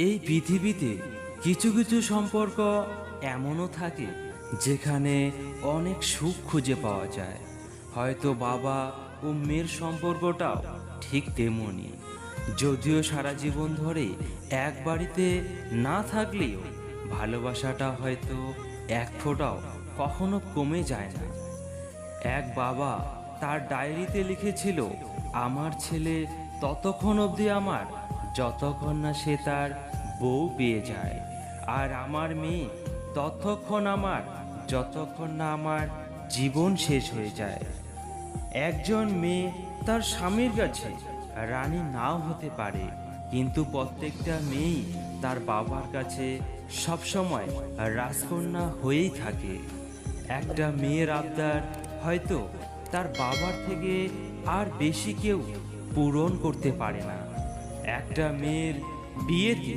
এই পৃথিবীতে কিছু কিছু সম্পর্ক এমনও থাকে যেখানে অনেক সুখ খুঁজে পাওয়া যায়। হয়তো বাবা ও মেয়ের সম্পর্কটাও ঠিক তেমনই। যদিও সারা জীবন ধরে এক বাড়িতে না থাকলেও ভালোবাসাটা হয়তো এক ফোঁটাও কখনো কমে যায় না। এক বাবা তার ডায়েরিতে লিখেছিল, আমার ছেলে ততক্ষণ অবধি আমার যতক্ষণ না সে তার বউ পেয়ে যায়, আর আমার মেয়ে ততক্ষণ আমার যতক্ষণ না আমার জীবন শেষ হয়ে যায়। একজন মেয়ে তার স্বামীর কাছে রানী নাও হতে পারে, কিন্তু প্রত্যেকটা মেয়েই তার বাবার কাছে সবসময় রাজকন্যা হয়েই থাকে। একটা মেয়ের আবদার হয়তো তার বাবার থেকে আর বেশি কেউ পূরণ করতে পারে না। একটা মেয়ের বিয়েতে